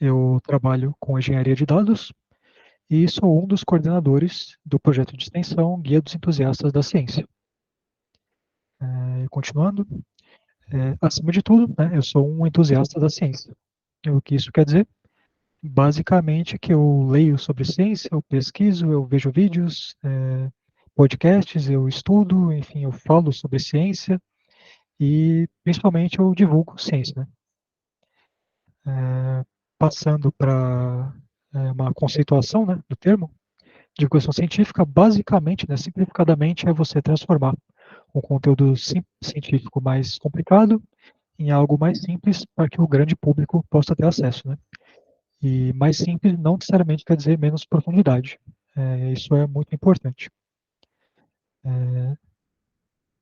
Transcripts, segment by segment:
Eu trabalho com engenharia de dados e sou um dos coordenadores do projeto de extensão Guia dos Entusiastas da Ciência. Continuando, acima de tudo, né, eu sou um entusiasta da ciência. O que isso quer dizer? Basicamente que eu leio sobre ciência, eu pesquiso, eu vejo vídeos, podcasts, eu estudo, enfim, eu falo sobre ciência e principalmente eu divulgo ciência, né? Passando para uma conceituação, né, do termo, divulgação científica, basicamente, né, simplificadamente, é você transformar um conteúdo científico mais complicado em algo mais simples para que o grande público possa ter acesso, né? E mais simples não necessariamente quer dizer menos profundidade. Isso é muito importante.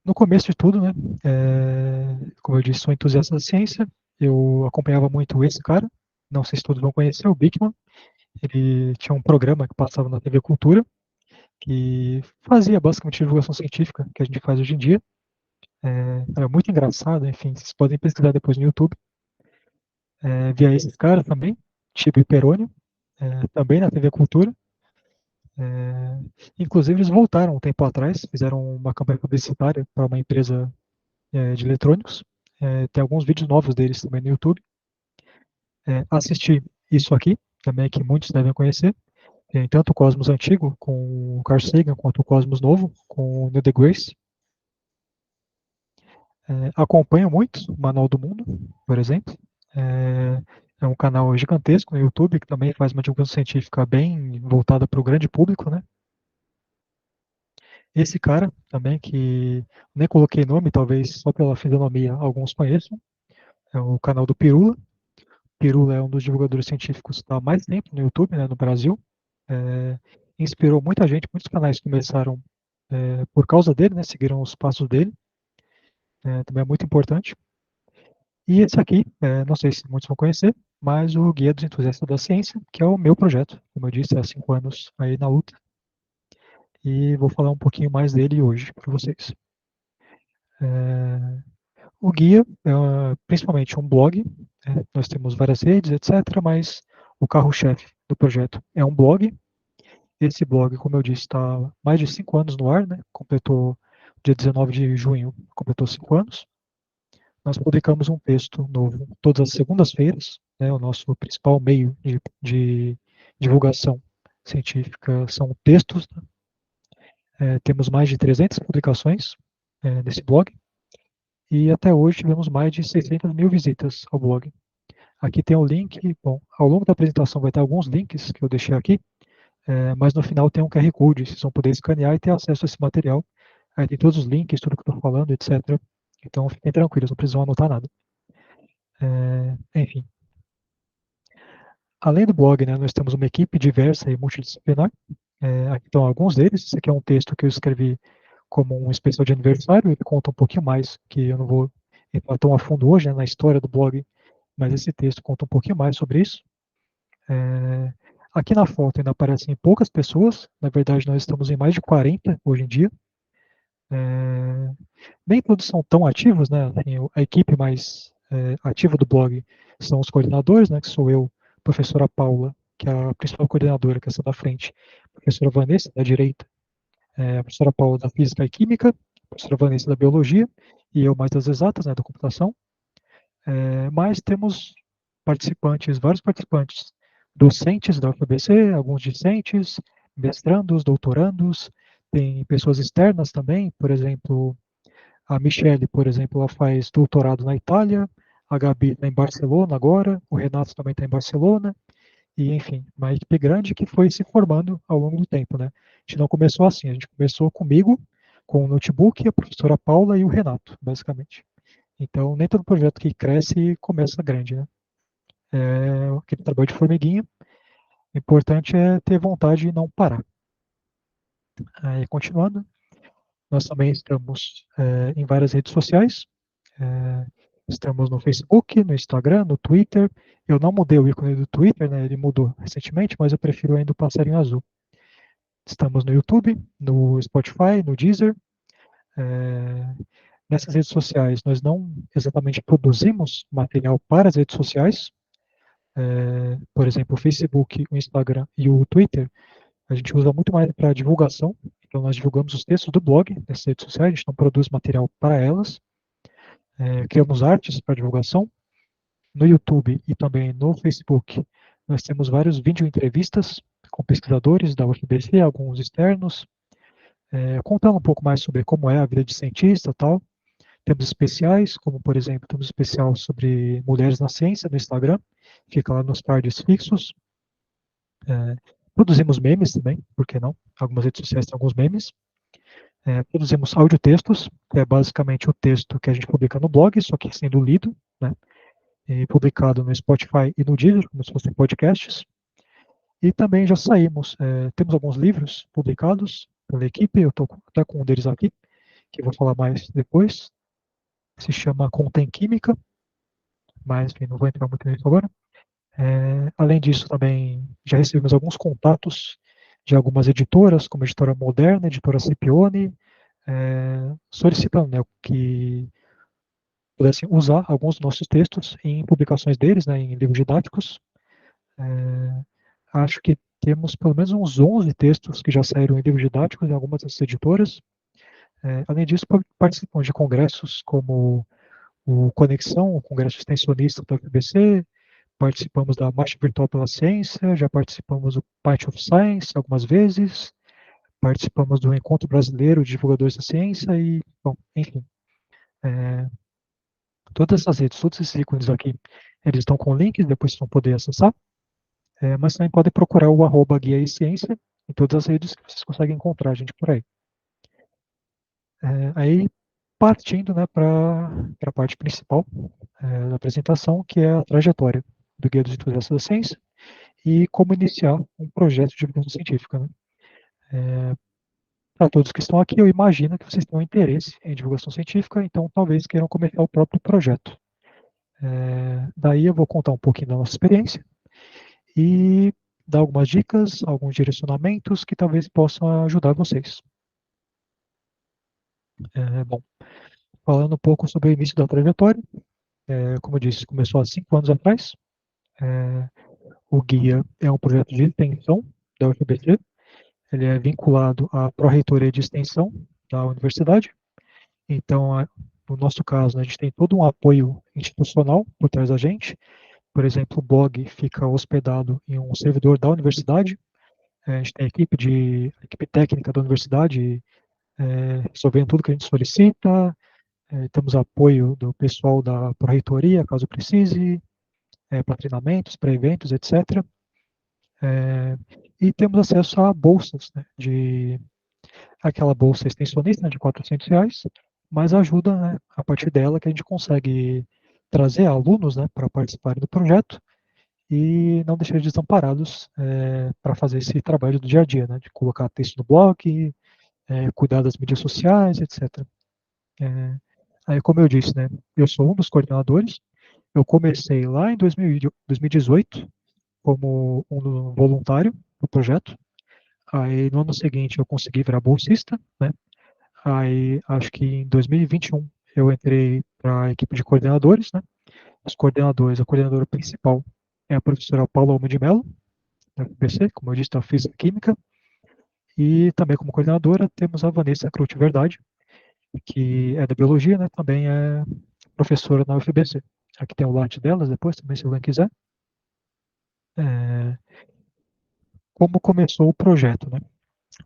No começo de tudo, né, como eu disse, sou entusiasta da ciência, eu acompanhava muito esse cara, não sei se todos vão conhecer, o Bikman. Ele tinha um programa que passava na TV Cultura, que fazia basicamente divulgação científica, que a gente faz hoje em dia. Era muito engraçado, enfim, vocês podem pesquisar depois no YouTube. Via esses caras também, Chico e Perônio, também na TV Cultura. É, Inclusive, eles voltaram um tempo atrás, fizeram uma campanha publicitária para uma empresa de eletrônicos. Tem alguns vídeos novos deles também no YouTube. Assisti isso aqui, também que muitos devem conhecer. Tem tanto o Cosmos antigo, com o Carl Sagan, quanto o Cosmos novo, com o Neil deGrasse. Acompanho muito o Manual do Mundo, por exemplo. É um canal gigantesco no YouTube que também faz uma divulgação científica bem voltada para o grande público, né? Esse cara também, que nem coloquei nome, talvez só pela fisionomia alguns conheçam, é o canal do Pirula. Pirula é um dos divulgadores científicos há mais tempo no YouTube, né, no Brasil. É, Inspirou muita gente, muitos canais começaram por causa dele, né, seguiram os passos dele. Também é muito importante. E esse aqui, não sei se muitos vão conhecer, mas o Guia dos Entusiastas da Ciência, que é o meu projeto, como eu disse, há 5 anos aí na luta, e vou falar um pouquinho mais dele hoje para vocês. É, O guia é principalmente um blog, nós temos várias redes, etc., mas o carro-chefe do projeto é um blog. Esse blog, como eu disse, está há mais de 5 anos no ar, né? Completou dia 19 de junho, completou 5 anos. Nós publicamos um texto novo todas as segundas-feiras, né? O nosso principal meio de divulgação científica são textos, né? Temos mais de 300 publicações nesse blog e até hoje tivemos mais de 600 mil visitas ao blog. Aqui tem o link, bom, ao longo da apresentação vai ter alguns links que eu deixei aqui, mas no final tem um QR Code, vocês vão poder escanear e ter acesso a esse material. Aí tem todos os links, tudo que eu estou falando, etc. Então fiquem tranquilos, não precisam anotar nada. Enfim, além do blog, né, nós temos uma equipe diversa e multidisciplinar. Aqui estão alguns deles. Esse aqui é um texto que eu escrevi como um especial de aniversário. Ele conta um pouquinho mais, que eu não vou entrar tão a fundo hoje, né, na história do blog, mas esse texto conta um pouquinho mais sobre isso. É, Aqui na foto ainda aparecem poucas pessoas, na verdade nós estamos em mais de 40 hoje em dia. É, Nem todos são tão ativos, né? Assim, a equipe mais ativa do blog são os coordenadores, né? Que sou eu, professora Paula, que é a principal coordenadora, que é essa da frente, professora Vanessa, da direita, a professora Paula da Física e Química, a professora Vanessa da Biologia, e eu mais das exatas, né? Da computação. Mas temos participantes, vários participantes, docentes da UFABC, alguns discentes, mestrandos, doutorandos, tem pessoas externas também, por exemplo, a Michelle, por exemplo, ela faz doutorado na Itália, a Gabi está em Barcelona agora, o Renato também está em Barcelona, e enfim, uma equipe grande que foi se formando ao longo do tempo, né? A gente não começou assim, a gente começou comigo, com o notebook, a professora Paula e o Renato, basicamente. Então, nem todo projeto que cresce começa grande, né? Aquele trabalho de formiguinha. O importante é ter vontade e não parar. Continuando, nós também estamos em várias redes sociais. É, Estamos no Facebook, no Instagram, no Twitter. Eu não mudei o ícone do Twitter, né? Ele mudou recentemente, mas eu prefiro ainda o passarinho azul. Estamos no YouTube, no Spotify, no Deezer. É, Nessas redes sociais, nós não exatamente produzimos material para as redes sociais, Por exemplo, o Facebook, o Instagram e o Twitter, a gente usa muito mais para divulgação. Então, nós divulgamos os textos do blog nessas redes sociais, a gente não produz material para elas. Criamos artes para divulgação. No YouTube e também no Facebook, nós temos vários vídeo entrevistas com pesquisadores da UFBC, alguns externos, contando um pouco mais sobre como é a vida de cientista e tal. Temos especiais, como por exemplo, temos um especial sobre mulheres na ciência no Instagram, fica lá nos cards fixos. Produzimos memes também, por que não? Algumas redes sociais têm alguns memes. Produzimos audiotextos, que é basicamente o texto que a gente publica no blog, só que sendo lido, né? E publicado no Spotify e no Deezer, como se fossem podcasts. E também já saímos, temos alguns livros publicados pela equipe, eu estou até com um deles aqui, que eu vou falar mais depois. Se chama Contém Química, mas enfim, não vou entrar muito nisso agora. Além disso, também já recebemos alguns contatos de algumas editoras, como a Editora Moderna, a Editora Scipione, solicitando, né, que pudessem usar alguns dos nossos textos em publicações deles, né, em livros didáticos. Acho que temos pelo menos uns 11 textos que já saíram em livros didáticos em algumas dessas editoras. Além disso, participamos de congressos como o Conexão, o Congresso Extensionista da UFBC, participamos da Marcha Virtual pela Ciência, já participamos do Python of Science algumas vezes, participamos do Encontro Brasileiro de Divulgadores da Ciência e, bom, enfim, todas essas redes, todos esses ícones aqui, eles estão com links, depois vocês vão poder acessar, mas também podem procurar o @guia e ciência em todas as redes que vocês conseguem encontrar a gente por aí. Aí, partindo, né, para a parte principal da apresentação, que é a trajetória do Guia dos Entusiastas da Ciência e como iniciar um projeto de divulgação científica. Né? Para todos que estão aqui, eu imagino que vocês tenham interesse em divulgação científica, então talvez queiram começar o próprio projeto. Daí eu vou contar um pouquinho da nossa experiência e dar algumas dicas, alguns direcionamentos que talvez possam ajudar vocês. Bom, falando um pouco sobre o início da trajetória, como eu disse, começou há 5 anos atrás. O guia é um projeto de extensão da UFBC, ele é vinculado à Pró-Reitoria de Extensão da universidade. Então, no nosso caso, a gente tem todo um apoio institucional por trás da gente. Por exemplo, o blog fica hospedado em um servidor da universidade. A gente tem a equipe técnica da universidade resolvendo tudo que a gente solicita. Temos apoio do pessoal da Pró-Reitoria, caso precise, para treinamentos, para eventos, etc. E temos acesso a bolsas, né, aquela bolsa extensionista, né, de R$ 400, mas ajuda, né, a partir dela que a gente consegue trazer alunos, né, para participarem do projeto e não deixar desamparados para fazer esse trabalho do dia a dia, né, de colocar texto no blog, cuidar das mídias sociais, etc. Aí, como eu disse, né, eu sou um dos coordenadores. Eu comecei lá em 2018 como um voluntário do projeto. Aí, no ano seguinte, eu consegui virar bolsista, né? Aí, acho que em 2021, eu entrei para a equipe de coordenadores, né? Os coordenadores, a coordenadora principal é a professora Paula Alma de Mello, da UFBC, como eu disse, da Física e Química. E também como coordenadora temos a Vanessa Crute Verdade, que é da Biologia, né? Também é professora na UFBC. Aqui tem o latte delas depois, também se alguém quiser. Como começou o projeto, né?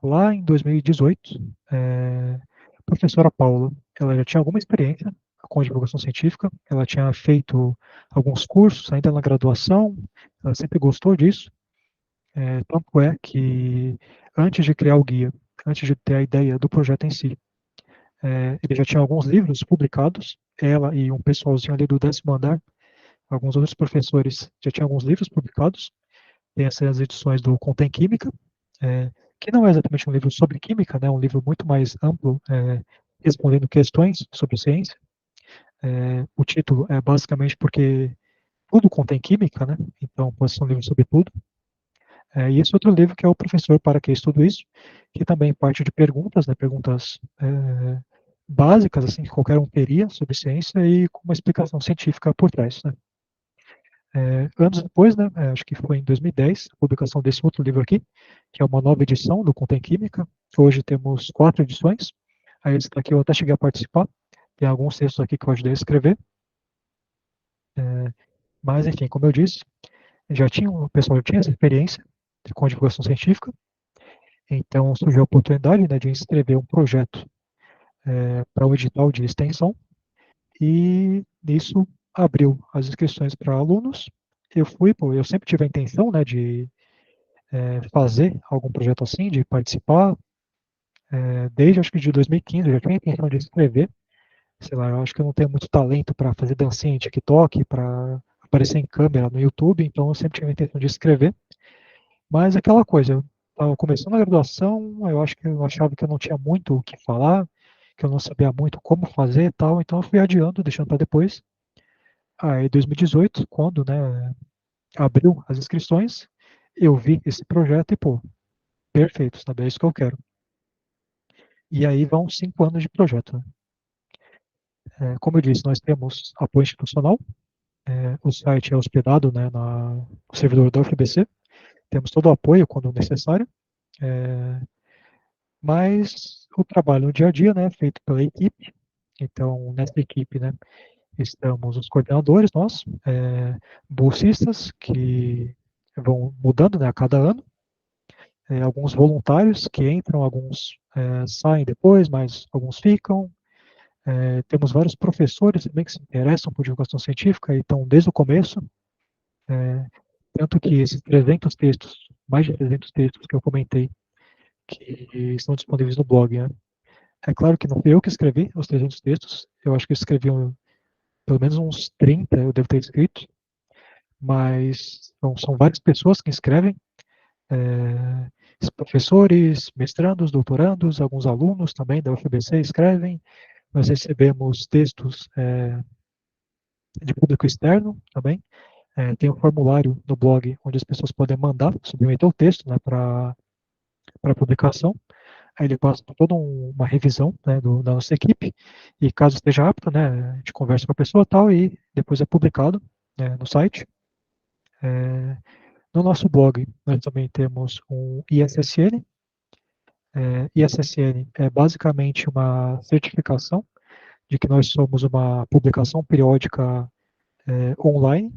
Lá em 2018, a professora Paula, ela já tinha alguma experiência com divulgação científica, ela tinha feito alguns cursos ainda na graduação, ela sempre gostou disso, tanto é que antes de criar o guia, antes de ter a ideia do projeto em si, ele já tinha alguns livros publicados, ela e um pessoalzinho ali do 10º andar, alguns outros professores já tinham alguns livros publicados, tem essas edições do Contém Química, que não é exatamente um livro sobre química, né, um livro muito mais amplo, respondendo questões sobre ciência. O título é basicamente porque tudo contém química, né, então pode ser um livro sobre tudo. E esse outro livro que é o Professor Para Que Tudo Isso, que também parte de perguntas, né, perguntas básicas, assim, que qualquer um teria sobre ciência e com uma explicação científica por trás, né. Anos depois, né, acho que foi em 2010, a publicação desse outro livro aqui, que é uma nova edição do Conta em Química. Hoje temos 4 edições. Aí esse daqui eu até cheguei a participar. Tem alguns textos aqui que eu ajudei a escrever. Mas, enfim, como eu disse, o pessoal já tinha essa experiência com a divulgação científica. Então surgiu a oportunidade, né, de escrever um projeto para o edital de extensão. E isso abriu as inscrições para alunos. Eu sempre tive a intenção, né, de fazer algum projeto assim, de participar. Desde acho que de 2015 eu já tinha a intenção de escrever. Sei lá, eu acho que eu não tenho muito talento para fazer dancinha em TikTok, para aparecer em câmera no YouTube, então eu sempre tive a intenção de escrever. Mas aquela coisa, eu estava começando a graduação, eu acho que eu achava que eu não tinha muito o que falar, que eu não sabia muito como fazer e tal, então eu fui adiando, deixando para depois. Aí, em 2018, quando, né, abriu as inscrições, eu vi esse projeto e, pô, perfeito, sabe? É isso que eu quero. E aí vão 5 anos de projeto, né? Como eu disse, nós temos apoio institucional, o site é hospedado, né, no servidor da UFBC, temos todo o apoio quando necessário, é, mas o trabalho no dia a dia, né, é feito pela equipe. Então, nessa equipe, né, estamos os coordenadores, nós, bolsistas, que vão mudando, né, a cada ano, alguns voluntários que entram, alguns saem depois, mas alguns ficam. Temos vários professores também que se interessam por divulgação científica e estão desde o começo. É, tanto que esses 300 textos, mais de 300 textos que eu comentei, que estão disponíveis no blog, né? É claro que não fui eu que escrevi os 300 textos, eu acho que eu escrevi pelo menos uns 30, eu devo ter escrito, mas são várias pessoas que escrevem, é, professores, mestrandos, doutorandos, alguns alunos também da UFBC escrevem. Nós recebemos textos de público externo também. Tem um formulário no blog onde as pessoas podem mandar, submeter o texto, né, para publicação. Aí ele passa por toda uma revisão, né, da nossa equipe, e caso esteja apto, né, a gente conversa com a pessoa e tal, e depois é publicado, né, no site. No nosso blog, nós também temos um ISSN. ISSN é basicamente uma certificação de que nós somos uma publicação periódica online.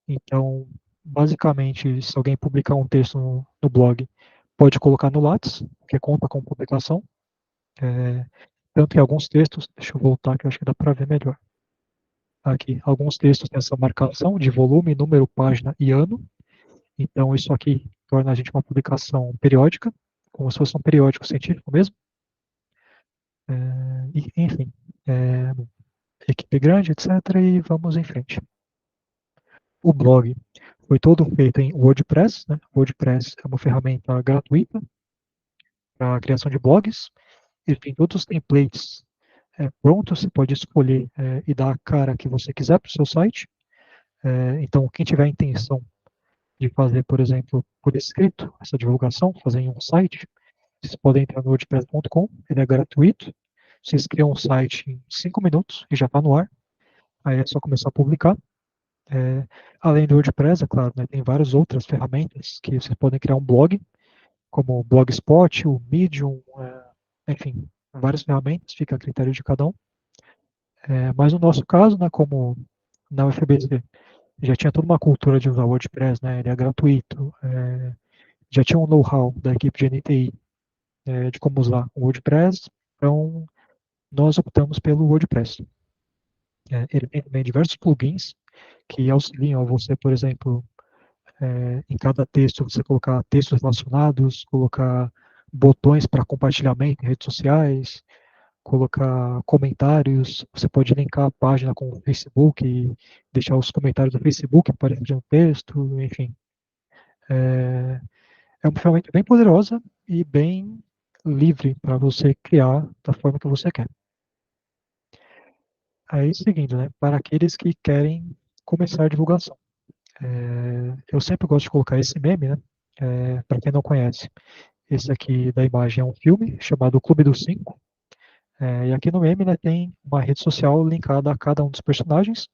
Então, basicamente, se alguém publicar um texto no blog, pode colocar no Lattes, que conta com publicação. É, tanto que alguns textos, deixa eu voltar que eu acho que dá para ver melhor. Aqui, alguns textos têm essa marcação de volume, número, página e ano. Então, isso aqui torna a gente uma publicação periódica, como se fosse um periódico científico mesmo. Enfim, é, equipe grande, etc. E vamos em frente. O blog foi todo feito em WordPress, né? WordPress é uma ferramenta gratuita para a criação de blogs. Ele tem todos os templates prontos, você pode escolher e dar a cara que você quiser para o seu site. Então, quem tiver a intenção de fazer, por exemplo, por escrito, essa divulgação, fazer em um site, vocês podem entrar no wordpress.com, ele é gratuito. Vocês criam um site em 5 minutos e já está no ar. Aí é só começar a publicar. Além do WordPress, é claro, né, tem várias outras ferramentas que vocês podem criar um blog, como o Blogspot, o Medium, enfim, várias ferramentas, fica a critério de cada um. Mas no nosso caso, né, como na UFBC já tinha toda uma cultura de usar o WordPress, né, ele é gratuito, já tinha um know-how da equipe de NTI de como usar o WordPress, então nós optamos pelo WordPress. Ele tem também diversos plugins que auxiliam a você, por exemplo, em cada texto você colocar textos relacionados, colocar botões para compartilhamento em redes sociais, colocar comentários, você pode linkar a página com o Facebook e deixar os comentários do Facebook aparecendo no texto, enfim. É uma ferramenta bem poderosa e bem livre para você criar da forma que você quer. Aí, seguindo, né, para aqueles que querem começar a divulgação. Eu sempre gosto de colocar esse meme, né, para quem não conhece. Esse aqui da imagem é um filme chamado Clube dos Cinco. E aqui no meme, né, tem uma rede social linkada a cada um dos personagens.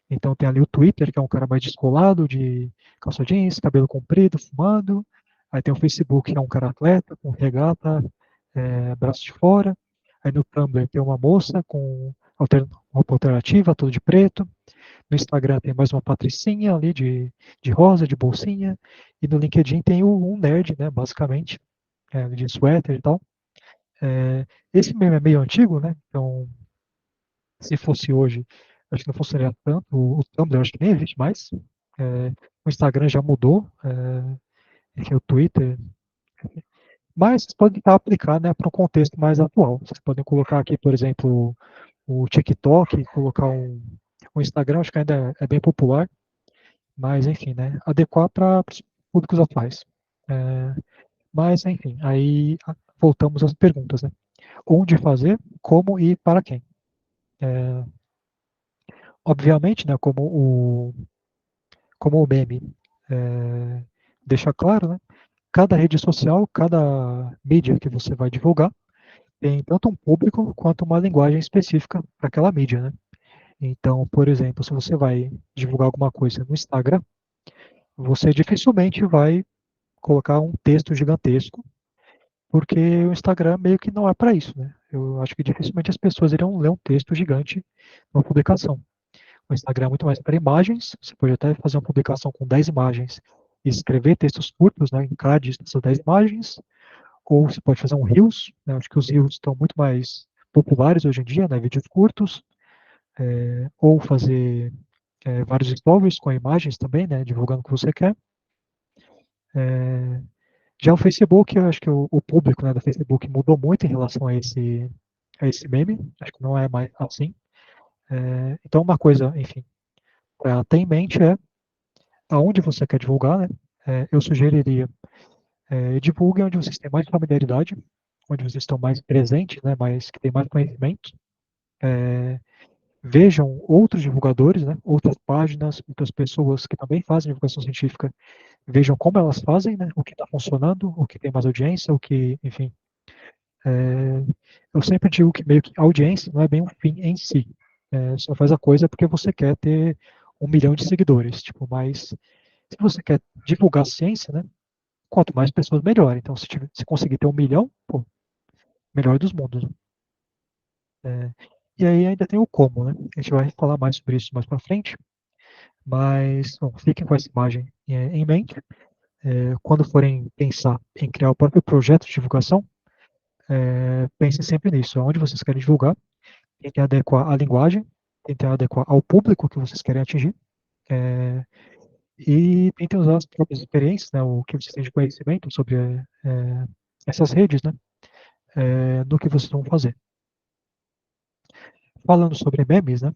Então tem ali o Twitter, que é um cara mais descolado, de calça jeans, cabelo comprido, fumando. Aí tem o Facebook, que é um cara atleta, com regata, braço de fora. Aí no Tumblr tem uma moça com roupa alternativa, tudo de preto. No Instagram tem mais uma patricinha ali de rosa, de bolsinha. E no LinkedIn tem um nerd, né, basicamente, de suéter e tal. Esse meme é meio antigo, né? Então, se fosse hoje, acho que não funcionaria tanto. O Tumblr acho que nem existe mais. O Instagram já mudou, enfim, o Twitter. Mas vocês podem tentar aplicar, né, para um contexto mais atual. Vocês podem colocar aqui, por exemplo, o TikTok, colocar um Instagram, acho que ainda é bem popular, mas enfim, né, adequar para os públicos atuais. É, mas enfim, aí voltamos às perguntas, né? Onde fazer, como e para quem. É, obviamente, né, como o meme deixa claro, né, cada rede social, cada mídia que você vai divulgar, tem tanto um público quanto uma linguagem específica para aquela mídia, né? Então, por exemplo, se você vai divulgar alguma coisa no Instagram, você dificilmente vai colocar um texto gigantesco, porque o Instagram meio que não é para isso, né? Eu acho que dificilmente as pessoas iriam ler um texto gigante numa publicação. O Instagram é muito mais para imagens, você pode até fazer uma publicação com 10 imagens e escrever textos curtos, né, em cada dessas 10 imagens, ou você pode fazer um Reels, né, acho que os Reels estão muito mais populares hoje em dia, né, vídeos curtos, ou fazer vários stories com imagens também, né, divulgando o que você quer. É, já o Facebook, eu acho que o público, né, do Facebook mudou muito em relação a esse meme, acho que não é mais assim. Então, uma coisa, enfim, para ter em mente é aonde você quer divulgar, né? Eu sugeriria divulguem onde vocês têm mais familiaridade, onde vocês estão mais presentes, né, que têm mais conhecimento. É, vejam outros divulgadores, né, outras páginas, outras pessoas que também fazem divulgação científica, vejam como elas fazem, né, o que está funcionando, o que tem mais audiência, o que, enfim. É, eu sempre digo que meio que a audiência não é bem um fim em si. Você faz a coisa porque você quer ter 1 milhão de seguidores, tipo, mas se você quer divulgar ciência, né, quanto mais pessoas, melhor. Então, se conseguir ter 1 milhão, pô, melhor dos mundos. Né? E aí ainda tem o como, né? A gente vai falar mais sobre isso mais para frente, mas bom, fiquem com essa imagem em mente. Quando forem pensar em criar o próprio projeto de divulgação, pensem sempre nisso. Onde vocês querem divulgar, tentem adequar a linguagem, tentem adequar ao público que vocês querem atingir, é, e tentem usar as próprias experiências, né, o que vocês têm de conhecimento sobre essas redes, né, no que vocês vão fazer. Falando sobre memes, né,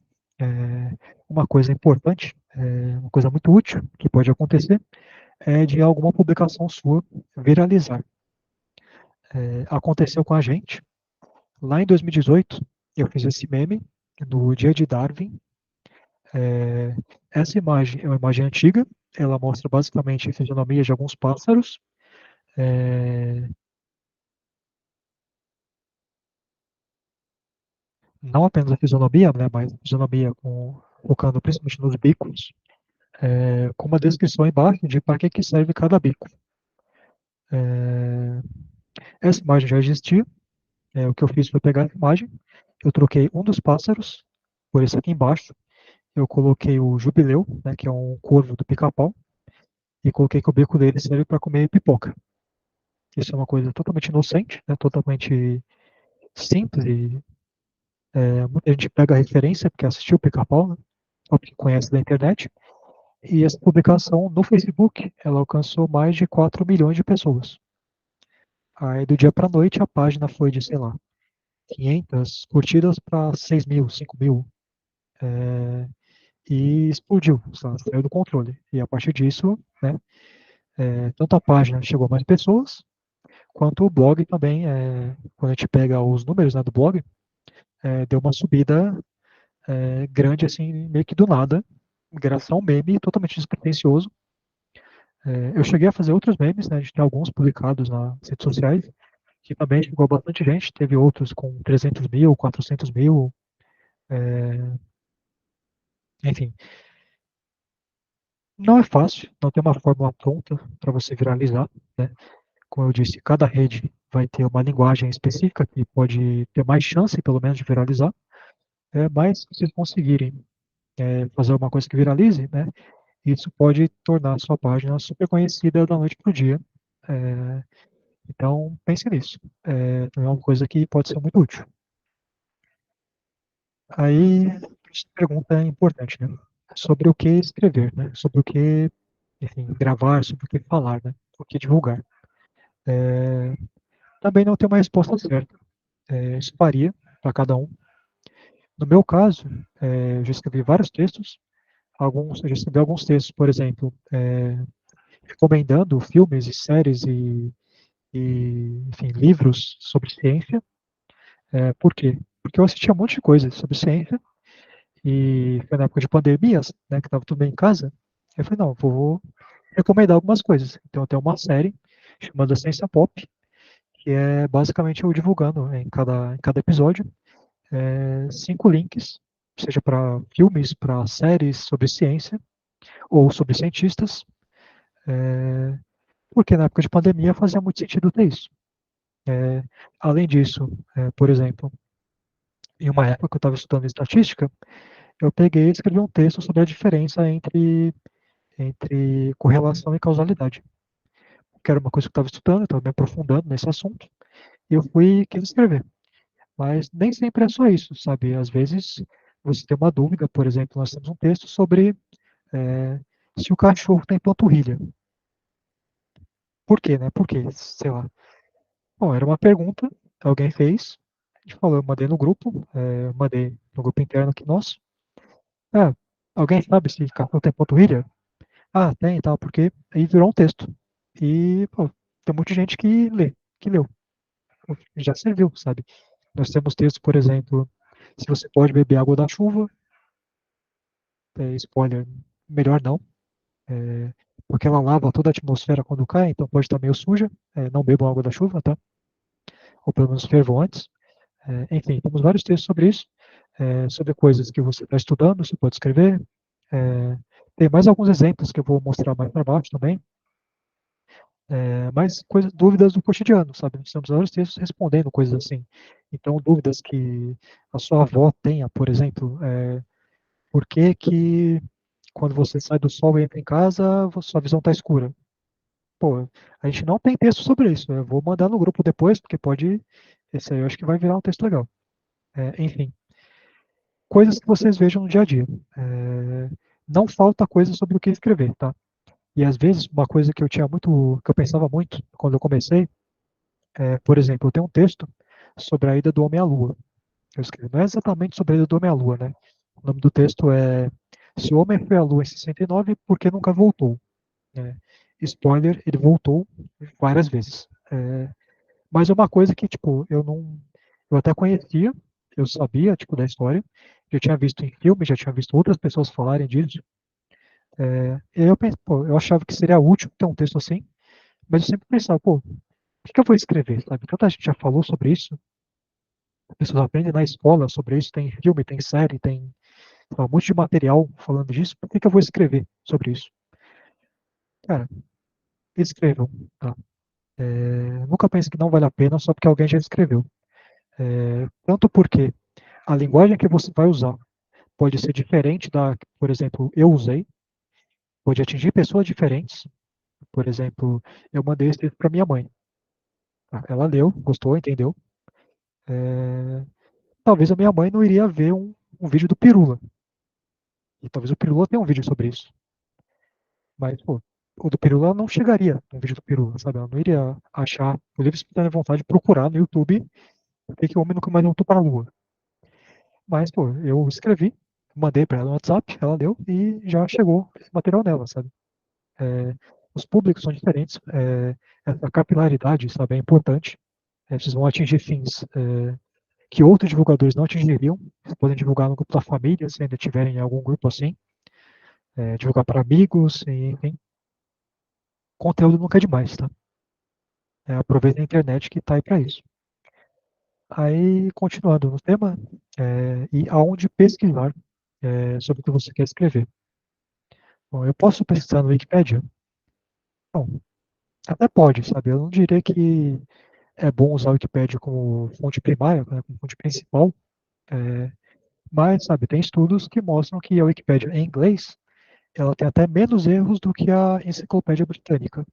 uma coisa importante, uma coisa muito útil que pode acontecer é de alguma publicação sua viralizar. Aconteceu com a gente, lá em 2018, eu fiz esse meme no dia de Darwin. É, essa imagem é uma imagem antiga, ela mostra basicamente a fisionomia de alguns pássaros, é, não apenas a fisionomia, né, mas a fisionomia focando principalmente nos bicos, com uma descrição embaixo de para que serve cada bico. É, essa imagem já existia. O que eu fiz foi pegar a imagem, eu troquei um dos pássaros por esse aqui embaixo, eu coloquei o jubileu, né, que é um corvo do pica-pau, e coloquei que o bico dele serve para comer pipoca. Isso é uma coisa totalmente inocente, né, totalmente simples, e muita gente pega a referência porque assistiu o pica-pau, né, ou porque conhece da internet, e essa publicação no Facebook, ela alcançou mais de 4 milhões de pessoas. Aí do dia para a noite a página foi de, sei lá, 500 curtidas para 6 mil, 5 mil, e explodiu, sabe? Saiu do controle. E a partir disso, né, tanto a página chegou a mais pessoas, quanto o blog também, quando a gente pega os números, né, do blog, deu uma subida grande, assim, meio que do nada, graças a um meme totalmente despretensioso. Eu cheguei a fazer outros memes, né, a gente tem alguns publicados nas redes sociais, que também chegou a bastante gente, teve outros com 300 mil, 400 mil, Enfim, não é fácil, não tem uma fórmula pronta para você viralizar, né? Como eu disse, cada rede vai ter uma linguagem específica que pode ter mais chance, pelo menos, de viralizar, mas se vocês conseguirem fazer alguma coisa que viralize, né? Isso pode tornar a sua página super conhecida da noite para o dia. É, então, pense nisso. É uma coisa que pode ser muito útil. Aí, essa pergunta é importante, né? Sobre o que escrever, né? Sobre o que, enfim, gravar, sobre o que falar, né? O que divulgar. É, também não tem uma resposta certa. Isso varia para cada um. No meu caso, eu já escrevi vários textos. Eu já escrevi alguns textos, por exemplo, recomendando filmes e séries e enfim, livros sobre ciência. Por quê? Porque eu assistia um monte de coisa sobre ciência e foi na época de pandemias, né, que estava tudo bem em casa. Eu falei, não, vou recomendar algumas coisas. Então, tem uma série chamada Ciência Pop, que é basicamente eu divulgando em cada episódio 5 links, seja para filmes, para séries sobre ciência ou sobre cientistas, é, porque na época de pandemia fazia muito sentido ter isso. É, além disso, por exemplo, em uma época que eu estava estudando estatística, eu peguei e escrevi um texto sobre a diferença entre correlação e causalidade, que era uma coisa que eu estava estudando, eu estava me aprofundando nesse assunto, e eu quis escrever. Mas nem sempre é só isso, sabe? Às vezes você tem uma dúvida, por exemplo, nós temos um texto sobre é, se o cachorro tem panturrilha. Por quê, né? Por quê? Sei lá. Bom, era uma pergunta que alguém fez, a gente falou, eu mandei no grupo, mandei no grupo interno aqui nosso. Ah, alguém sabe se cachorro tem panturrilha? Ah, tem e tal, porque aí virou um texto. E, pô, tem muita gente que leu, já serviu, sabe? Nós temos textos, por exemplo, se você pode beber água da chuva, spoiler, melhor não, é, porque ela lava toda a atmosfera quando cai, então pode estar meio suja, não bebam água da chuva, tá? Ou pelo menos fervam antes. Enfim, temos vários textos sobre isso, sobre coisas que você está estudando, você pode escrever. É, tem mais alguns exemplos que eu vou mostrar mais para baixo também, mas dúvidas do cotidiano, sabe? Nós temos vários textos respondendo coisas assim. Então, dúvidas que a sua avó tenha, por exemplo, por que que quando você sai do sol e entra em casa, sua visão está escura? Pô, a gente não tem texto sobre isso. Eu vou mandar no grupo depois, porque pode. Esse aí eu acho que vai virar um texto legal. Enfim, coisas que vocês vejam no dia a dia. Não falta coisa sobre o que escrever, tá? E às vezes, uma coisa que eu tinha muito, que eu pensava muito quando eu comecei, por exemplo, eu tenho um texto sobre a ida do homem à Lua. Eu escrevi, não é exatamente sobre a ida do homem à Lua, né? O nome do texto é Se o homem foi à Lua em 69, por que nunca voltou? É, spoiler, ele voltou várias vezes. Mas é uma coisa que, tipo, eu não. Eu até conhecia, eu sabia, tipo, da história. Já tinha visto em filme, já tinha visto outras pessoas falarem disso. E aí eu pensei, pô, eu achava que seria útil ter um texto assim, mas eu sempre pensava, pô, o que que eu vou escrever, sabe? Tanta gente já falou sobre isso, as pessoas aprendem na escola sobre isso, tem filme, tem série, tem sei lá, um monte de material falando disso, por que que eu vou escrever sobre isso? Cara, escrevam, tá? Nunca pense que não vale a pena só porque alguém já escreveu. Tanto porque a linguagem que você vai usar pode ser diferente da, por exemplo, eu usei, pode atingir pessoas diferentes. Por exemplo, eu mandei esse texto para minha mãe. Tá? Ela leu, gostou, entendeu? É, talvez a minha mãe não iria ver um vídeo do Pirula. E talvez o Pirula tenha um vídeo sobre isso. Mas, pô, o do Pirula não chegaria no vídeo do Pirula, sabe? Ela não iria achar o livro espontânea vontade de procurar no YouTube por que o homem nunca mais voltou para a Lua. Mas, pô, eu escrevi, mandei para ela no WhatsApp, ela leu e já chegou esse material nela, sabe? É, os públicos são diferentes, a capilaridade, sabe, é importante. Vocês vão atingir fins que outros divulgadores não atingiriam. Vocês podem divulgar no grupo da família, se ainda tiverem algum grupo assim, divulgar para amigos, e, enfim. Conteúdo nunca é demais, tá? Aproveita a internet que está aí para isso. Aí, continuando no tema, e aonde pesquisar. sobre o que você quer escrever. Bom, eu posso pesquisar no Wikipedia? Bom, até pode, sabe? Eu não diria que é bom usar o Wikipedia como fonte primária, né, como fonte principal, é, mas, sabe, tem estudos que mostram que a Wikipedia em inglês, ela tem até menos erros do que a enciclopédia britânica.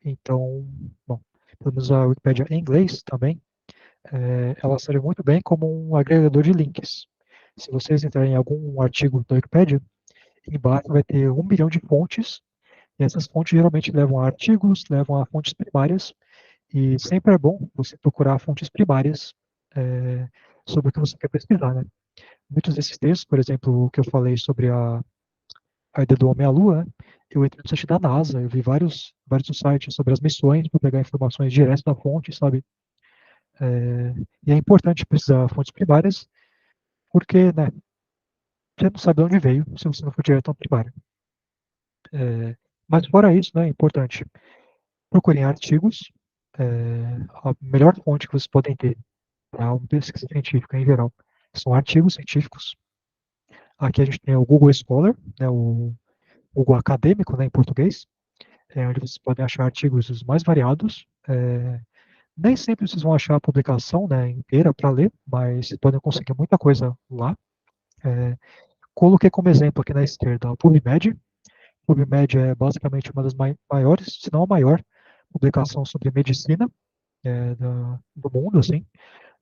Então, bom, pelo menos a Wikipedia em inglês também, ela serve muito bem como um agregador de links. Se vocês entrarem em algum artigo da Wikipedia, embaixo vai ter 1 milhão de fontes, e essas fontes geralmente levam a artigos, levam a fontes primárias, e sempre é bom você procurar fontes primárias sobre o que você quer pesquisar, né? Muitos desses textos, por exemplo, o que eu falei sobre a ida do homem à Lua, né? Eu entrei no site da NASA, eu vi vários sites sobre as missões para pegar informações direto da fonte, sabe? É, e é importante precisar fontes primárias, porque, né, você não sabe de onde veio se você não for direto ao primário. É, mas fora isso, né, é importante procurem artigos, é, a melhor fonte que vocês podem ter para uma pesquisa científica em geral são artigos científicos. Aqui a gente tem o Google Scholar, né, o Google Acadêmico, né, em português, onde vocês podem achar artigos os mais variados. Nem sempre vocês vão achar a publicação, né, inteira para ler, mas vocês podem conseguir muita coisa lá. É, coloquei como exemplo aqui na esquerda a PubMed. PubMed é basicamente uma das maiores, se não a maior, publicação sobre medicina do mundo, assim.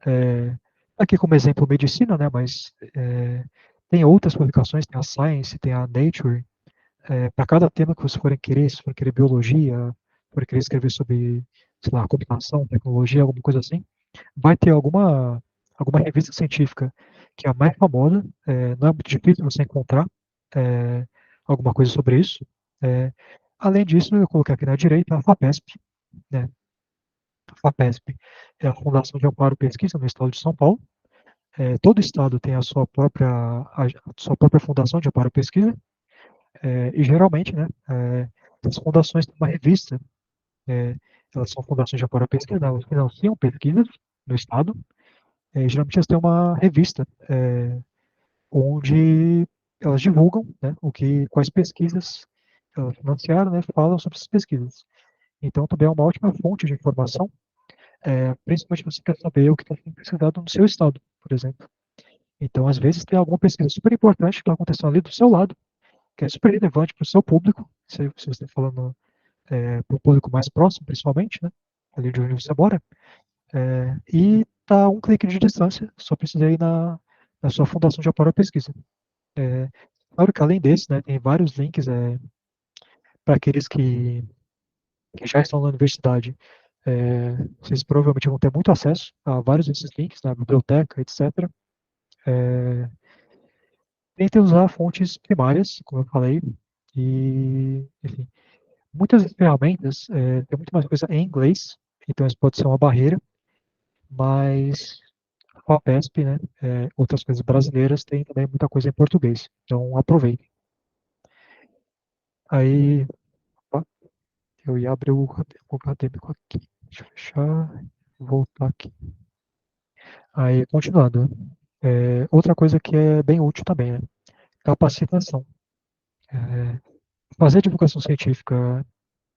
É, aqui como exemplo medicina, né, mas tem outras publicações, tem a Science, tem a Nature, para cada tema que vocês forem querer, se forem querer biologia, forem querer escrever sobre, sei lá, computação, tecnologia, alguma coisa assim, vai ter alguma revista científica que é a mais famosa, não é muito difícil você encontrar é, alguma coisa sobre isso. É, além disso, eu coloquei aqui na direita a FAPESP, né? A FAPESP é a Fundação de Amparo e Pesquisa no Estado de São Paulo. Todo estado tem a sua própria fundação de amparo e pesquisa, e geralmente, né, as fundações têm uma revista, é, elas são fundações de amparo à pesquisa, elas financiam pesquisas no estado, geralmente elas têm uma revista onde elas divulgam, né, quais pesquisas elas financiaram, né, falam sobre essas pesquisas. Então também é uma ótima fonte de informação, principalmente se você quer saber o que está sendo pesquisado no seu estado, por exemplo. Então, às vezes, tem alguma pesquisa super importante que está acontecendo ali do seu lado, que é super relevante para o seu público, se você está falando para o público mais próximo, principalmente, né, ali de onde você mora, e está a um clique de distância, só precisa ir na sua fundação de apoio à pesquisa. É, claro que além desse, né, tem vários links para aqueles que já estão na universidade. Vocês provavelmente vão ter muito acesso a vários desses links na biblioteca, etc. É, tentem usar fontes primárias, como eu falei, e, enfim, muitas das ferramentas tem muito mais coisa em inglês, então isso pode ser uma barreira, mas a FAPESP, né, outras coisas brasileiras, tem também muita coisa em português, então aproveitem. Aí, opa, eu ia abrir o acadêmico aqui, deixa eu fechar, voltar aqui. Aí, continuando, outra coisa que é bem útil também, né, capacitação. É, fazer divulgação científica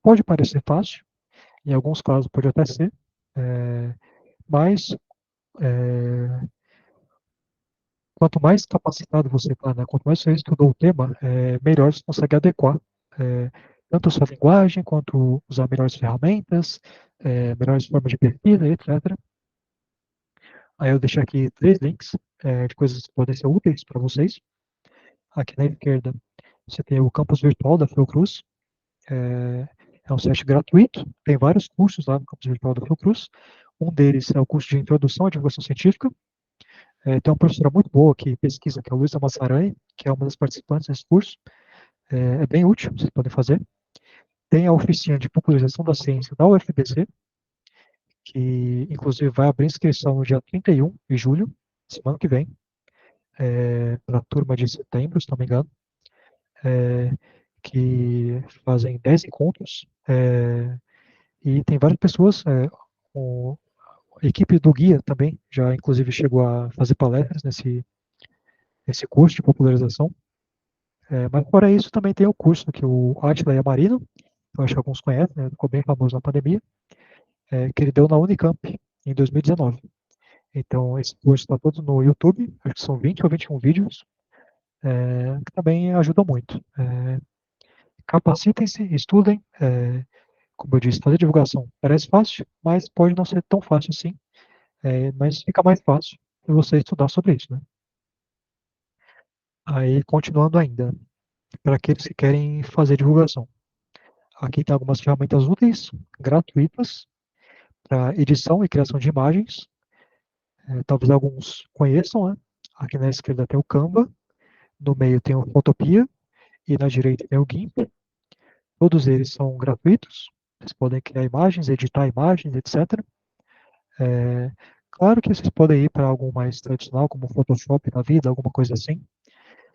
pode parecer fácil, em alguns casos pode até ser, é, mas quanto mais capacitado você está, né, quanto mais você estudou o tema, melhor você consegue adequar é, tanto a sua linguagem, quanto usar melhores ferramentas, melhores formas de pesquisa, etc. Aí eu deixo aqui 3 links de coisas que podem ser úteis para vocês. Aqui na esquerda você tem o campus virtual da Fiocruz. É um site gratuito, tem vários cursos lá no campus virtual da Fiocruz. Um deles é o curso de Introdução à Divulgação Científica. Tem uma professora muito boa que pesquisa, que é a Luísa Massaranha, que é uma das participantes desse curso. É bem útil, vocês podem fazer. Tem a oficina de popularização da ciência da UFBC, que inclusive vai abrir inscrição no dia 31 de julho, semana que vem, para a turma de setembro, se não me engano, que fazem 10 encontros, e tem várias pessoas, a equipe do guia também já inclusive chegou a fazer palestras esse curso de popularização. Mas fora isso, também tem o curso que o Átila Yamarino, eu acho que alguns conhecem, né, ficou bem famoso na pandemia, que ele deu na Unicamp em 2019. Então, esse curso está todo no YouTube, acho que são 20 ou 21 vídeos, que também ajudam muito. Capacitem-se, estudem, como eu disse, fazer divulgação parece fácil, mas pode não ser tão fácil assim, mas fica mais fácil se você estudar sobre isso, né? Aí, continuando ainda, para aqueles que querem fazer divulgação. Aqui tem algumas ferramentas úteis, gratuitas, para edição e criação de imagens. Talvez alguns conheçam, né? Aqui na esquerda tem o Canva, no meio tem o Photopea e na direita tem o GIMP. Todos eles são gratuitos. Vocês podem criar imagens, editar imagens, etc. É, claro que vocês podem ir para algo mais tradicional, como o Photoshop da vida, alguma coisa assim.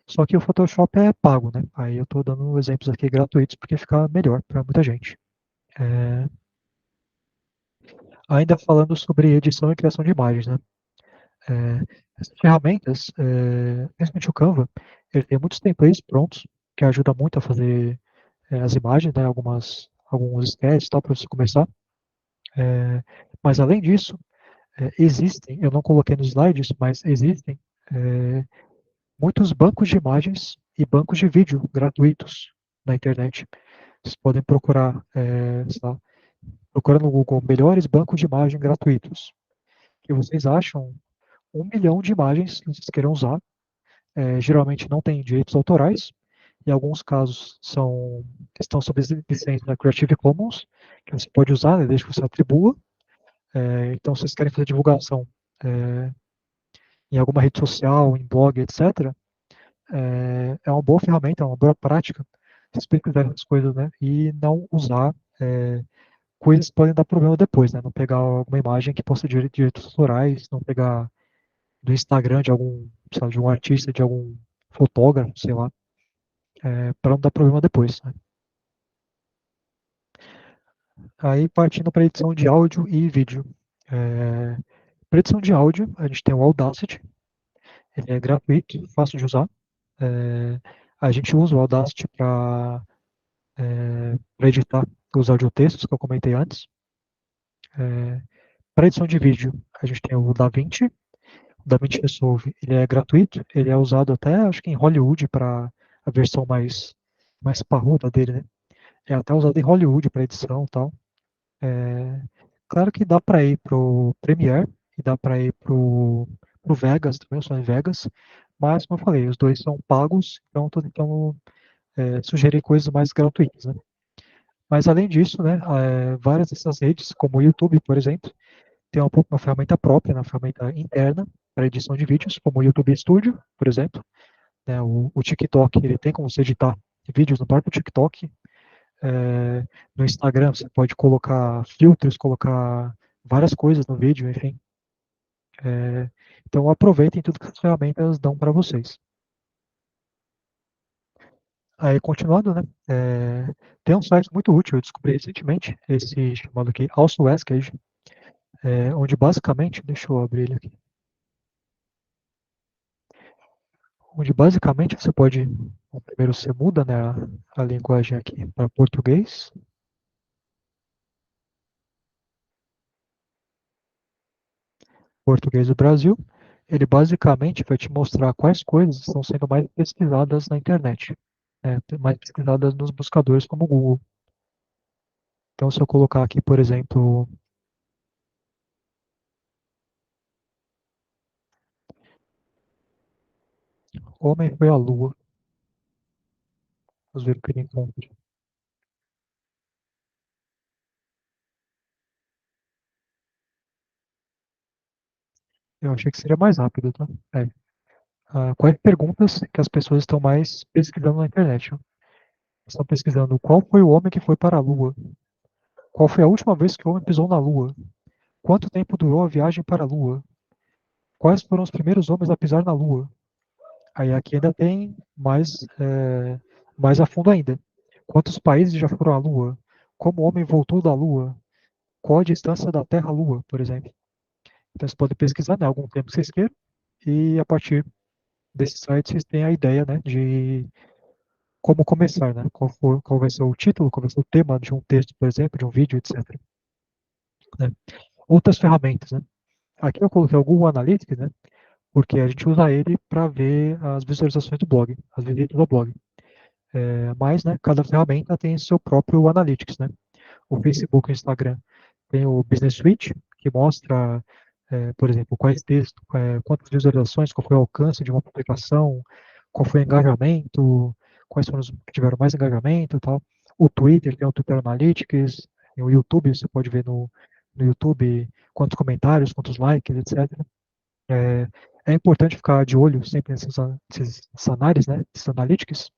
Só que o Photoshop é pago, né? Aí eu estou dando exemplos aqui gratuitos porque fica melhor para muita gente. É, ainda falando sobre edição e criação de imagens, né? É, essas ferramentas, principalmente o Canva, ele tem muitos templates prontos que ajuda muito a fazer as imagens, né? Alguns sketches tal para você começar. É, mas além disso, existem, eu não coloquei nos slides, mas existem é, muitos bancos de imagens e bancos de vídeo gratuitos na internet. Vocês podem procurar, sei lá, procura no Google melhores bancos de imagem gratuitos. E vocês acham 1 milhão de imagens que vocês queiram usar. Geralmente não tem direitos autorais. Em alguns casos estão sob licença da Creative Commons, que você pode usar, né, desde que você atribua. Então, se vocês querem fazer divulgação é, em alguma rede social, em blog, etc., é uma boa ferramenta, é uma boa prática vocês pesquisarem essas coisas, né? E não usar coisas que podem dar problema depois, né? Não pegar alguma imagem que possa ter direitos autorais, não pegar do Instagram de algum, sei lá, de um artista, de algum fotógrafo, sei lá, para não dar problema depois, né? Aí partindo para edição de áudio e vídeo. Para edição de áudio, a gente tem o Audacity, ele é gratuito, fácil de usar. A gente usa o Audacity para editar os audiotextos que eu comentei antes. Para edição de vídeo, a gente tem o DaVinci. O DaVinci Resolve, ele é gratuito, ele é usado até, acho que em Hollywood, para a versão mais parruda dele, né? É até usado em Hollywood para edição e tal. É, claro que dá para ir pro Premiere e dá para ir pro Vegas, também só em Vegas, mas como eu falei, os dois são pagos, então estou tentando sugerir coisas mais gratuitas, né? Mas além disso, né, várias dessas redes, como o YouTube, por exemplo, tem uma ferramenta própria, uma ferramenta interna para edição de vídeos, como o YouTube Studio, por exemplo. Né, o TikTok, ele tem como você editar vídeos no próprio TikTok. No Instagram você pode colocar filtros, colocar várias coisas no vídeo, enfim. Então aproveitem tudo que as ferramentas dão para vocês. Aí continuando, né? Tem um site muito útil, eu descobri recentemente, esse chamado aqui Also Ask Age, onde basicamente, deixa eu abrir ele aqui, onde basicamente você pode, bom, primeiro você muda, né, a linguagem aqui para português. Português do Brasil, ele basicamente vai te mostrar quais coisas estão sendo mais pesquisadas na internet, né, mais pesquisadas nos buscadores como o Google. Então, se eu colocar aqui, por exemplo, homem foi à lua, vamos ver o que ele encontra. Eu achei que seria mais rápido, tá? Quais perguntas que as pessoas estão mais pesquisando na internet? Ó? Estão pesquisando qual foi o homem que foi para a lua? Qual foi a última vez que o homem pisou na lua? Quanto tempo durou a viagem para a lua? Quais foram os primeiros homens a pisar na lua? Aí aqui ainda tem mais a fundo ainda. Quantos países já foram à Lua? Como o homem voltou da Lua? Qual a distância da Terra à Lua, por exemplo? Então você pode pesquisar, né, algum tempo que vocês queiram, e a partir desse site vocês têm a ideia, né, de como começar, né, qual vai ser o título, qual vai ser o tema de um texto, por exemplo, de um vídeo, etc. Né. Outras ferramentas, né. Aqui eu coloquei o Google Analytics, né, porque a gente usa ele para ver as visualizações do blog, as visitas do blog. Mas, né, cada ferramenta tem seu próprio Analytics, né. O Facebook e o Instagram tem o Business Suite, que mostra, por exemplo, quais textos, quantas visualizações, qual foi o alcance de uma publicação, qual foi o engajamento, quais foram os que tiveram mais engajamento e tal. O Twitter tem o Twitter Analytics, o YouTube, você pode ver no YouTube quantos comentários, quantos likes, etc. É, é importante ficar de olho sempre nessas análises, né, esses analytics,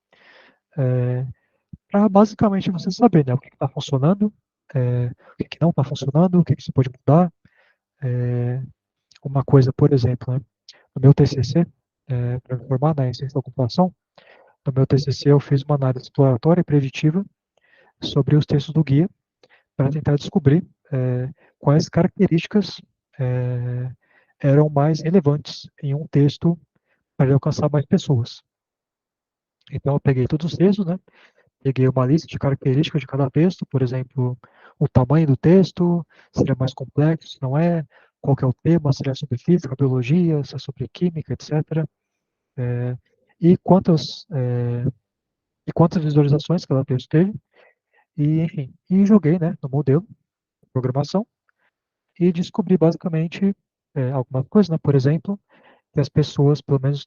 para basicamente você saber, né, o que está funcionando, o que não está funcionando, o que você pode mudar. É, uma coisa, por exemplo, né, no meu TCC, para me formar na ciência da computação, no meu TCC eu fiz uma análise exploratória e preditiva sobre os textos do guia para tentar descobrir quais características é, eram mais relevantes em um texto para ele alcançar mais pessoas. Então eu peguei todos os textos, né, peguei uma lista de características de cada texto, por exemplo, o tamanho do texto, se ele é mais complexo, se não é, qual que é o tema, se ele é sobre física, biologia, se é sobre química, etc. É, e quantas visualizações cada texto teve, e enfim, e joguei, né, no modelo de programação e descobri basicamente algumas coisas, né, por exemplo, que as pessoas, pelo menos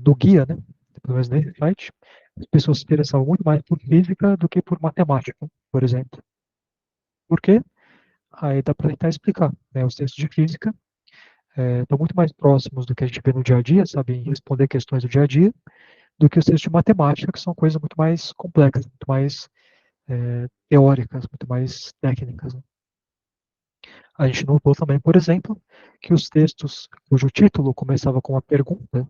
no guia, né, pelo menos nesse site, as pessoas se interessavam muito mais por física do que por matemática, por exemplo. Por quê? Aí dá para tentar explicar. Né? Os textos de física estão muito mais próximos do que a gente vê no dia a dia, sabem responder questões do dia a dia, do que os textos de matemática, que são coisas muito mais complexas, muito mais teóricas, muito mais técnicas. Né? A gente notou também, por exemplo, que os textos cujo título começava com uma pergunta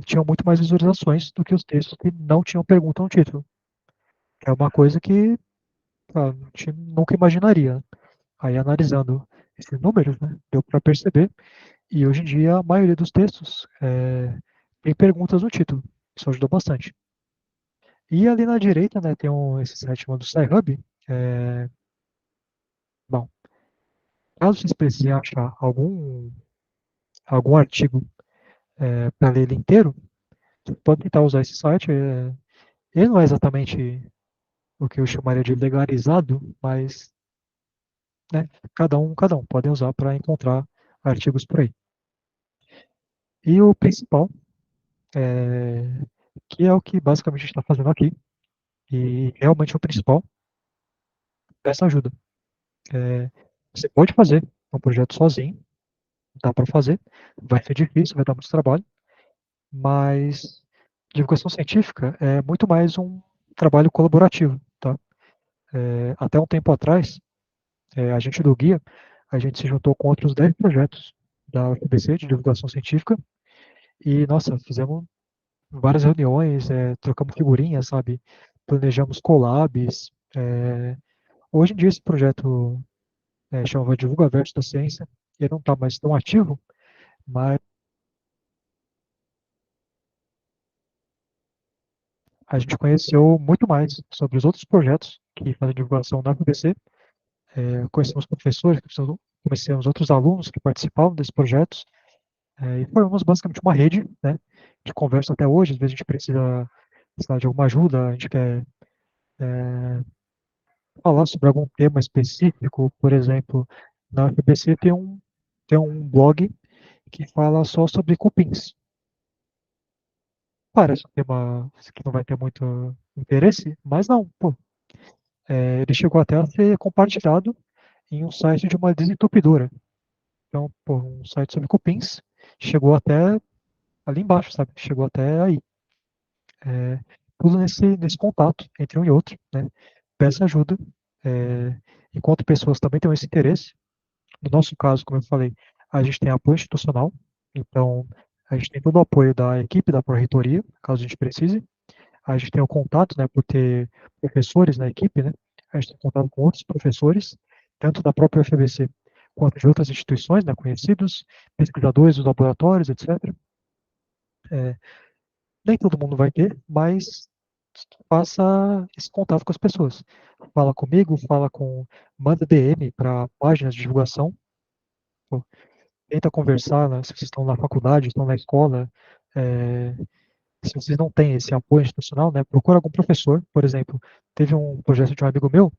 tinham muito mais visualizações do que os textos que não tinham pergunta no título. É uma coisa que a gente nunca imaginaria. Aí, analisando esses números, né, deu para perceber. E hoje em dia, a maioria dos textos tem perguntas no título. Isso ajudou bastante. E ali na direita, né, tem esse site chamado SciHub. É, bom, caso vocês precisem achar algum artigo para ler ele inteiro, você pode tentar usar esse site. Ele não é exatamente o que eu chamaria de legalizado, mas né, cada um podem usar para encontrar artigos por aí. E o principal, que é o que basicamente a gente está fazendo aqui, e realmente é o principal, peça ajuda. Você pode fazer um projeto sozinho, dá para fazer, vai ser difícil, vai dar muito trabalho, mas divulgação científica é muito mais um trabalho colaborativo, tá? Até um tempo atrás, a gente do Guia, a gente se juntou com outros 10 projetos da UFBC de divulgação científica e, nossa, fizemos várias reuniões, trocamos figurinhas, sabe? Planejamos collabs. Hoje em dia esse projeto chama Divulga Verso da Ciência, ele não está mais tão ativo, mas a gente conheceu muito mais sobre os outros projetos que fazem divulgação na UFBC, conhecemos professores, conhecemos outros alunos que participavam desses projetos, e formamos basicamente uma rede, né, de conversa até hoje. Às vezes a gente precisa de alguma ajuda, a gente quer falar sobre algum tema específico, por exemplo, na UFBC tem um blog que fala só sobre cupins. Parece um tema que não vai ter muito interesse, mas não, pô. Ele chegou até a ser compartilhado em um site de uma desentupidora. Então, pô, um site sobre cupins chegou até ali embaixo, sabe? Chegou até aí. É, tudo nesse contato entre um e outro, né? Peça ajuda. É, enquanto pessoas também têm esse interesse. No nosso caso, como eu falei, a gente tem apoio institucional, então a gente tem todo o apoio da equipe da Pró-Reitoria, caso a gente precise. A gente tem o contato, né, por ter professores na equipe, né? A gente tem contato com outros professores, tanto da própria UFABC quanto de outras instituições, né, conhecidos, pesquisadores dos laboratórios, etc. Nem todo mundo vai ter, mas faça esse contato com as pessoas. Fala comigo, manda DM para páginas de divulgação, pô, tenta conversar, né, se vocês estão na faculdade, estão na escola, é, se vocês não têm esse apoio institucional, né, procura algum professor, por exemplo, teve um projeto de um amigo meu,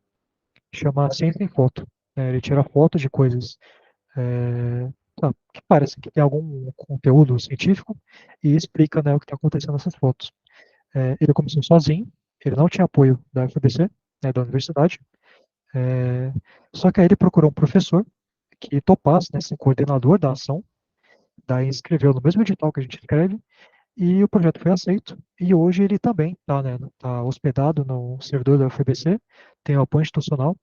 que chama Ciência em Foto, né, ele tira fotos de coisas que parece que tem algum conteúdo científico e explica, né, o que está acontecendo nessas fotos. Ele começou sozinho, ele não tinha apoio da FBC, né, da universidade, é, só que aí ele procurou um professor que topasse, né, ser coordenador da ação, daí inscreveu no mesmo edital que a gente escreve, e o projeto foi aceito, e hoje ele também está, né, tá hospedado no servidor da UFBC, tem o apoio institucional,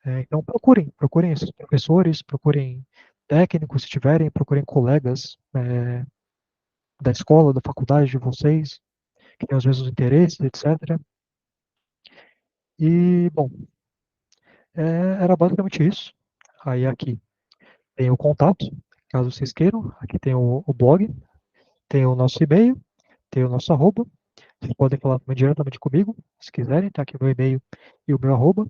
então procurem esses professores, procurem técnicos se tiverem, procurem colegas da escola, da faculdade de vocês, que têm os mesmos interesses, etc. E, bom, era basicamente isso. Aí aqui tem o contato, caso vocês queiram, aqui tem o blog, tem o nosso e-mail, tem o nosso arroba, vocês podem falar também diretamente comigo, se quiserem, tá aqui o meu e-mail e o meu arroba.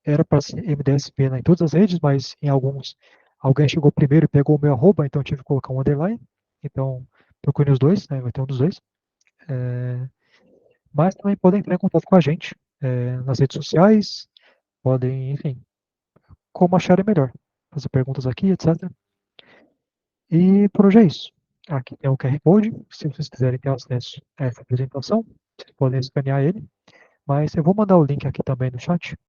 Era para ser MDSP em todas as redes, mas em alguns alguém chegou primeiro e pegou o meu arroba, então eu tive que colocar um underline. Então procurem os dois, né, vai ter um dos dois. Mas também podem entrar em contato com a gente nas redes sociais, podem, enfim, como acharem melhor. Fazer perguntas aqui, etc. E por hoje é isso. Aqui tem o QR Code, se vocês quiserem ter acesso a essa apresentação, vocês podem escanear ele, mas eu vou mandar o link aqui também no chat,